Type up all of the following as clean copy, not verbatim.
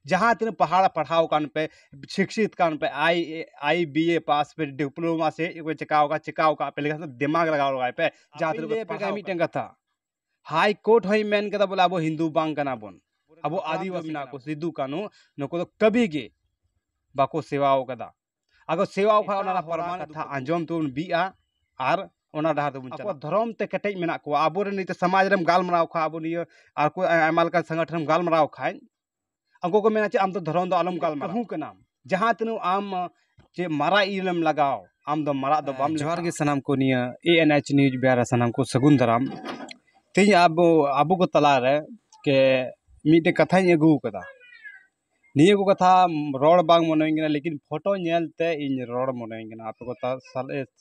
जहाँ तीन पहाड़ पढ़ाओ कान पे शिक्षित कान पे आई BA पास पे डिप्लोमा से चिकाओ का पे लेकिन दिमाग लगाओ पे जहाँ तीन पे मीटिंग कथा हाई कोर्ट होई मेन कदा बोला अब हिंदू बांग कना बोन अब आदिवासी ना को सिद्धू कानू नको तो कभी गे बाको सेवाओ कदा अगर सेवाओ खा ओना परमान कथा आंजम तुन बिया आर ओना डहार तुन चला धर्म ते कटेज मेना को अब नित समाज रेम गालमराव खा अब नियो आर को आयमा लका संगठन गालमराव खाय अंको को मेना चे आम तो धर्म दो आलम गालमराव कना जहां तनु आम चे मारा इलम लगाओ आम दो मारा दो बाम जोहार के सनाम को निया ANH न्यूज ब्यारा सनाम को सगुन दराम तीन अब को तला रे के मीटे कथा अगू कदा निये को कथा रोड बांग मनोइंगना लेकिन फोटो नेलते इन रोड मनोइंगना आपे को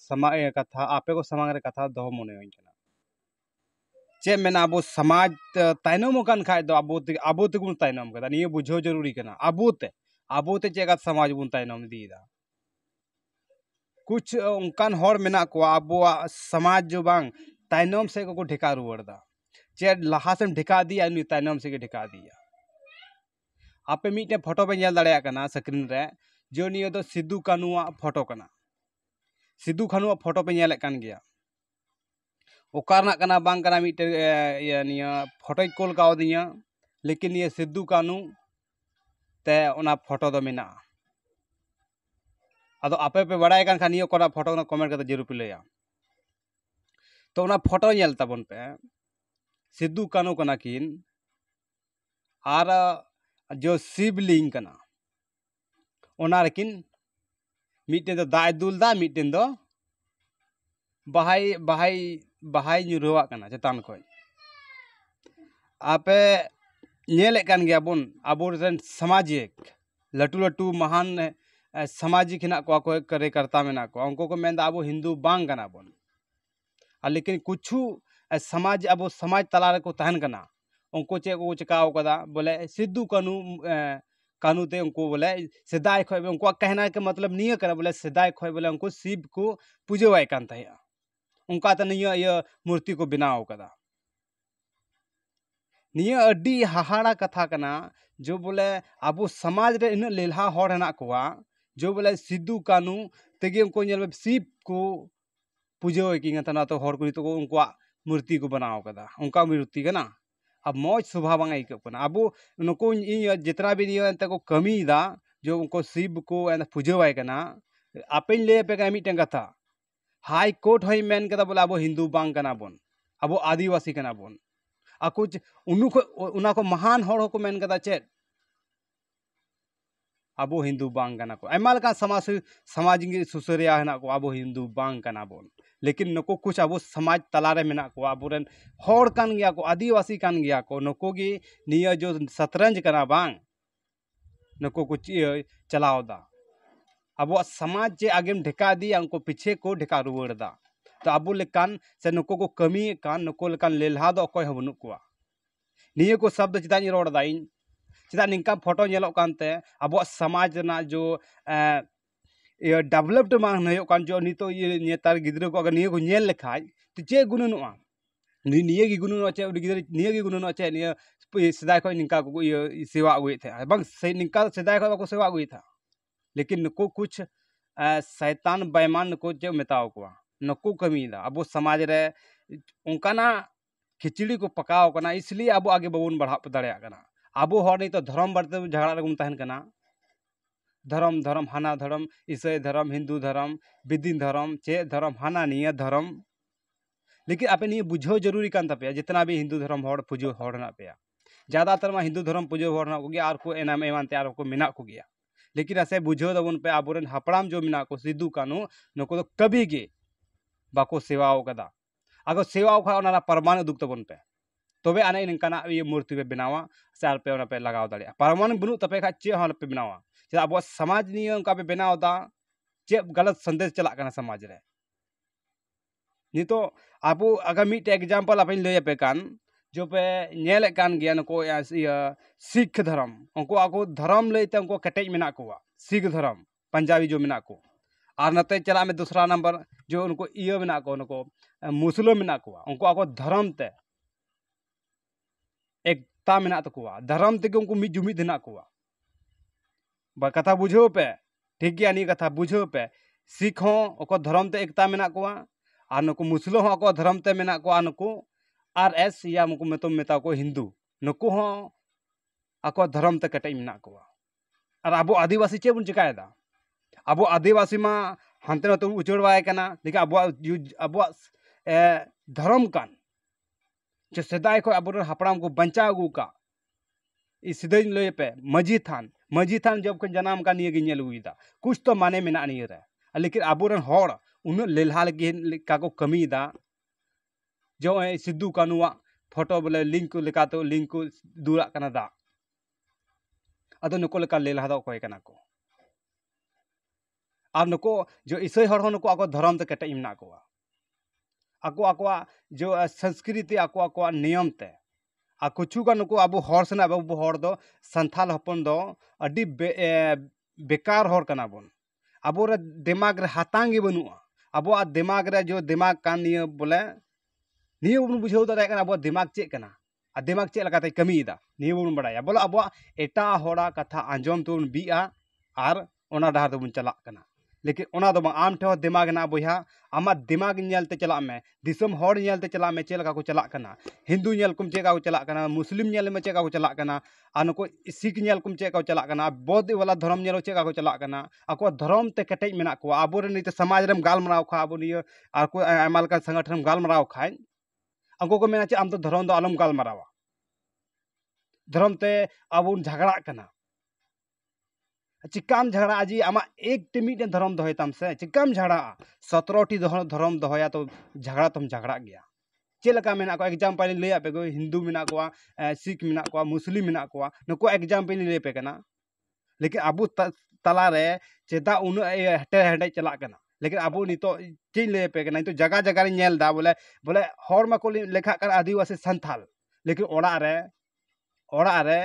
समाज कथा आपे को समाज रे कथा दो मनोइंगना चे मेना अब समाज ताइनम कान खाय दो अब ते गुन ताइनम कदा निये बुझो जरूरी कना अब ते चेगा समाज बुन ताइनम दीदा कुछ उनकान होर मेना को अब समाज जो बांग ताइनम से को ढेका रुवरदा चे लहा से ढेका दिया नु ताइनम से के ढेका दिया आपे मीटे फोटो पे नेल दाड़े कना स्क्रीन रे जो नियो दो सिद्धू कानूआ फोटो कना सिद्धू कानूआ फोटो पे नेल कान गया ओकारना कना बांग कना मीटे निया फोटो कोल का दिया लेकिन निया सिद्धू कानू ते ओना फोटो दो मेना अदो आपे पे बड़ाय कान खानियो कोना फोटो ना कमेंट करते जरूर पे लया तो ओना फोटो नेल तबन पे सिद्धू कानू कना किन आर जो शिवलिंग कना ओना लेकिन मीटे दो दाय दुलदा मीटे दो बहाई ᱧᱩᱨᱦᱟᱣᱟ कना चेतान खोय आपे नेले कान गया बोन आबोरन सामाजिक लटू लटू महान सामाजिक हिना को कार्यकर्ता मेना को उनको को मेंदा अब हिंदू बांग कना बोन लेकिन कुछ समाज अब समाज तला को तहन कना उनको चे को चिकाओ कदा बोले सिद्धू कानू ते उनको बोले सिदाय खोय उनको कहना के मतलब नहीं करे बोले सिदाय खोय बोले उनको शिव को पूजवाय कान तया उनका तो नहीं ये मूर्ति को बनाओ कदा निया अड्डी हाहाड़ा कथा कना जो बोले अब समाज रे इन लेलहा होड़ हना कोआ जो बोले सिद्धू कानू तेगे उनको नेल शिव को पूजवाय की तना तो होड़ को तो उनको मूर्ति को बनाओ कदा उनका मूर्ति कना अब मौज स्वभाव बांग आइक कना अब नुको जितना भी नियो एंत को कमी दा जो उनको शिव को पूजवाय कना आपे ले पे मीटें कथा हाई कोर्ट होई मेन कदा बोला अब हिंदू बांग कना बोन अब आदिवासी कना बोन आ कुछ उना को महान होड़ को मेन कदा चेत अब हिंदू बांग कना को आयमा लका समाज सुसरिया हना को अब हिंदू बांग कना बोन लेकिन नको कुछ अब समाज तलारे मेना को अबोरन होड़ कान गया को आदिवासी कान गया को नको गी निया जो शतरंज कना बांग नको कुछ चलाओ दा अब समाज जे आगे ढेका दी उनको पीछे को ढेका रुवड़ दा तो अब लेकान से नको को कमी कान नको लेकान लेलहा दो अकोय हबनु को निया को शब्द चिता रोड़ दाइन चिता निका फोटो नेलो कानते अब समाज ना जो ये डेवलप्ड मान हो कान जो नितो ये नेतार गिद्रो को अगर निये को नेल लेखाय तो चे गुनुनुआ निये की गुनुनुआ चे गिद्रो निये की गुनुनुआ चे निये सदाय को निका को ये सेवा अगुई थे बंग से निका सदाय को सेवा अगुई था लेकिन नको कुछ शैतान बेईमान को जो मेताओ को नको कमी दा अब समाज रे उनकाना खिचड़ी को पकाओ कना इसलिए अब आगे बबुन बढ़ा दड़या कना अब हर नहीं तो धर्म बढ़ते झगड़ा रगुम तहन कना धर्म धर्म हाना धर्म ईसाई धर्म हिंदू धर्म बिदिन धर्म चे धर्म हाना निया धर्म लेकिन आपे नहीं बुझो जरूरी कान तपया जितना भी हिंदू धर्म होड़ पूजो होड़ ना पे ज्यादातर में हिंदू धर्म पूजो होड़ ना को गया और को एनाम एमान तैयार को मिना को गया लेकिन ऐसे बुझो दबन पे आबोरन हपड़ाम जो मिना को सिद्धू कानू नको तो कभी गे बाको सेवाओ कदा अगर सेवाओ खा ओना परमाणु दुख तबन पे तबे आने इनकाना ये मूर्ति पे बनावा से आर पे ओना पे लगाव दाड़िया परमाणु बनु तपे खा चे हल पे बनावा चे अब समाज निये उनका पे बनाव दा चे गलत संदेश चला कना समाज रे नितो आबो अगर मीट एग्जांपल अपन लय पे कान जो पे नेल कान गया नको सिख धर्म उनको आको धर्म लेते उनको कटेज मेना को सिख धर्म पंजाबी जो मेना को और नते चला में दूसरा नंबर जो उनको इयो मेना को उनको मुस्लिम मेना को उनको आको धर्म ते एकता मेना तको धर्म ते उनको मिद जुमिद ना को कथा बुझो पे ठीक गया नहीं कथा बुझो पे सिख हो ओको धर्म ते एकता मेना कोआ और नुकु मुस्लिम हो ओको धर्म ते मेना कोआ नुकु RS या मुकु मेता को हिंदू नुकु हो आको धर्म ते कटे मेना कोआ और अब आदिवासी चे बुन चिकायदा अब आदिवासी मा हानते नते उचड़ वाय कना लेकिन अब धर्म कान जो सदाय को अब हापड़ाम को बंचा अगू का इस सीधे लय पे मजी थान जब को जनाम का निये गिनेल हुईदा कुछ तो माने मेना नहीं रहा लेकिन अबोरन होड़ उन लेलहाल का को कमी दा जो सिद्धू कानुआ फोटो बोले लिंक लेका तो लिंक को दूरा कना दा अदो नुको लेका लेलहा दा कोय कना को और नुको जो ईसाई हड़ नुको आको धर्म ते कटे इमना को आको जो संस्कृति आको नियम ते आ कुछ का नुको अब हर से अब हर दो संथाल हपन दो अडी बेकार हर कना बोन अब दिमाग रे हातांगी बनुआ अब दिमाग रे जो दिमाग कान निये बोले निये बन बुझाव दाड़े कना अब दिमाग चेक कना आ दिमाग चेक लगाते कमीदा निये बन बड़ाया बोले अब एटा हड़ा कथा आंजम तो बीआ और ओना डाहर तो बन चला कना लेकिन ओना दो आम ठे दिमाग ना बोया आमा दिमाग नेलते चला में दिसम हड़ नेलते चला में चेलका को चला कना हिंदू नेल कुम चेका को चला कना मुस्लिम नेल में चेका को चला कना आ नको सिख नेल कुम चेका को चला कना बौद्ध वाला धर्म नेल चेका को चला कना आको धर्म ते कटेज मेना को आबो रे नीते समाज रेम गालमराव खा आबो नियो आर को आमाल का संगठन गालमराव खाय आको को मेना चे आम तो धर्म दो आलम गालमरावा धर्म ते आबो झगड़ा कना चिकाम झगड़ा जी आमा एक टिमिट धर्म दोहताम से चिकाम झगड़ा 17टी धर्म दोहया तो झगड़ा तुम झगड़ा गया चेलका मेना को एग्जाम्पल ले पे हिंदू मेना को सिख मेना को मुस्लिम मेना को नुको एग्जाम्पल ले पे कना लेकिन अबू तला रे चेदा उन हटे हटे चला कना लेकिन अबू नितो चेन ले पे कना तो जगह जगह रे नेल दा बोले बोले हर मा को लेखा कर आदिवासी संथाल लेकिन ओड़ा रे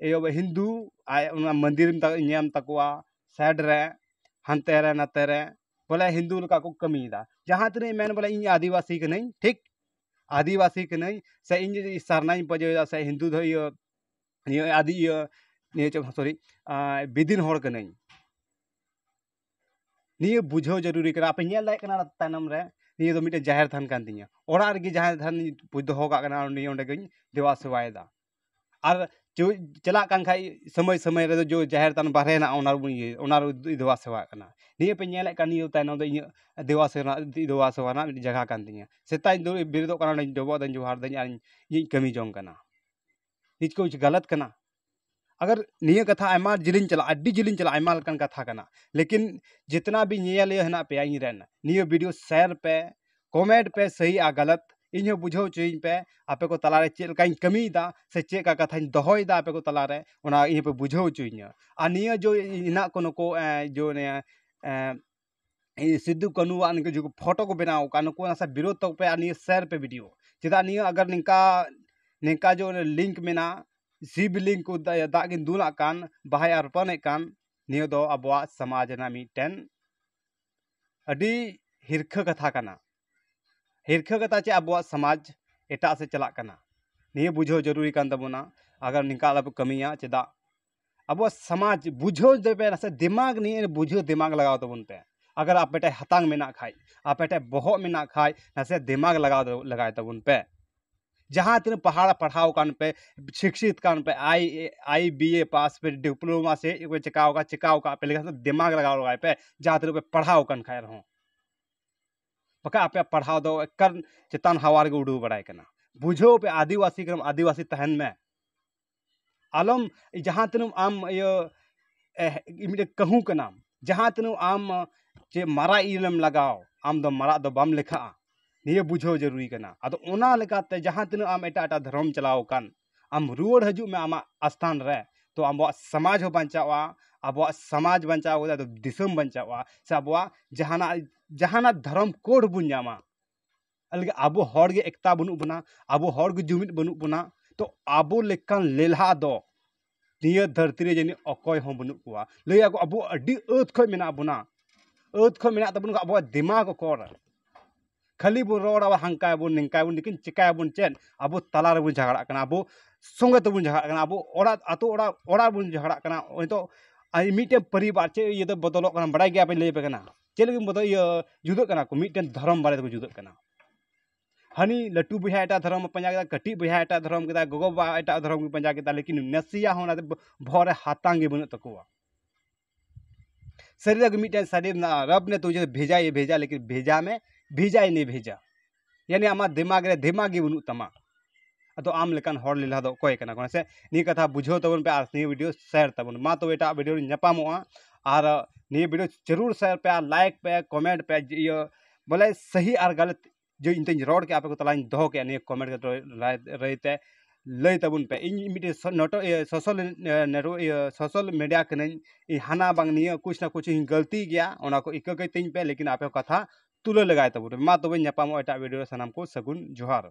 हिंदू मंदिर नेम तकवा साइड रे हानते रे नाते रे बोले हिंदू लका को कमीदा जहाँ तने मेन बोले इन आदिवासी के नहीं ठीक आदिवासी के नहीं से इन सरनाई पजेदा से हिंदू धो ये आदि ये सॉरी बिदिन हड़ के नहीं निये बुझो जरूरी करा पे नेल दाय कना तानम रे निये दो मिटे जाहिर थान कान तिया ओड़ा रे जाहिर थान पुज दो का कना निये ओंडे गई देवा सेवायदा और जो चला कान खाई समय रे जो जाहिर तान बाहरे ना ओनार देवा सेवा कना निये पे नेले कान निये तानम दो इन देवा सेवा ना जगह कान तिया सेता दो बिरदो कना डबो दन जोहार दन इन कमी जोंग कना निज को गलत कना अगर निये कथा आमा जिलिन चला अड्डी जिलिन चला आमा लकन कथा कना लेकिन जितना भी नियल हना पे इन रेन निये वीडियो शेयर पे कमेंट पे सही आ गलत इन बुझो चुइन पे आपे को तलारे चेल का कमी दा से चे का कथा दोहय दा आपे को तलारे ओना इन पे बुझो चुइन आ निये जो इना कोनो को जो ने सिद्धू कनुआ इनके जो फोटो को बनाओ का नको ना विरोध तो पे निये शेयर पे वीडियो चेदा निये अगर निका जो लिंक मेना शिव लिंक को दागिन दुला कान बाहाय अर्पण कान नियो दो अबवा समाज ना मिटेन अडी हिरखा कथा कना हिरखा कथा चे अबवा समाज एटा से चला कना निये बुझो जरूरी कान तबोना अगर निका अब कमिया चेदा अबवा समाज बुझो देबे ना दिमाग नहीं बुझो दिमाग लगाओ तबन पे अगर आप बेटे हतांग मेना खाई आप बेटे बहो मेना खाई ना से दिमाग लगाए तबन पे जहाँ तीन पहाड़ पढ़ाओ कान पे शिक्षित कान पे आई BA पास पे डिप्लोमा से चिकाओ का पे लेकिन दिमाग लगाओ पे जहाँ तीन पे पढ़ाओ कान खाए रहो पका आप पढ़ाओ दो कर चितान हवार के उड़ू बड़ाई कना बुझो पे आदिवासी तहन में आलम जहाँ तीन आम ये कहूँ के नाम जहाँ तीन आम चे मारा इलम लगाओ आम दो मारा दो बम लिखा निये बुझो जरूरी कना अदो ओना लेकाते जहाँ तीन आम एटा धर्म चलाओ कान आम रुआड़ हजू में आमा स्थान रे तो आबो समाज हो बंचावा आबो समाज बंचावा तो दिसम बंचावा से आबो जहाना धर्म कोड बुन जामा अलगे आबो हड़ गे एकता बनु बना आबो हड़ गे जुमिद बनु बना तो आबो लेकान लेलहा दो निये धरती रे जनी अकय हो बनु कुआ लय आबो अडी अत खय मेना बना अत खय मेना तबन आबो दिमाग कोर खाली बो रोड अब हंका बन निंका बन लेकिन चिका बन चेन अब तला रे बन झगड़ा कना अब संगे तो बन झगड़ा कना अब ओड़ा आतो ओड़ा बन झगड़ा कना तो आई मिट्टन परिवार चे ये तो बदलों कना बड़ा गया पे ले पे कना चे लगे बदल ये जुदो कना को मिट्टन धर्म बारे तो जुदो कना हनी लट्टू बुझा एटा धर्म पंजा के कटी बुझा एटा धर्म के गोगो बा एटा धर्म के पंजा के लेकिन नसिया होना भोरे हातांगे बन तकुआ शरीर मिट्टन शरीर ना रब ने तुझे भेजा ये भेजा लेकिन भेजा में भेजा ही नहीं भेजा यानी आमा दिमाग रे दिमाग ही बनु तमा अतो आम लेकान हर लीला दो कोई कना से नी कथा बुझो तबन पे आज नी वीडियो शेयर तबन मा तो एटा वीडियो नपामोआ और नी वीडियो जरूर शेयर पे लाइक पे कमेंट पे ये बोले सही और गलत जो इन तीन रोड के आप को तलाइन दो के नी कमेंट के रहते लय तबन पे इन मिटे नोटो सोशल मीडिया कने हाना बांग निया कुछ ना कुछ गलती गया ओना को इक तीन पे लेकिन आप कथा तुले लगाए तबन मा तो नपामो एटा वीडियो सनाम को सगुन जोहार।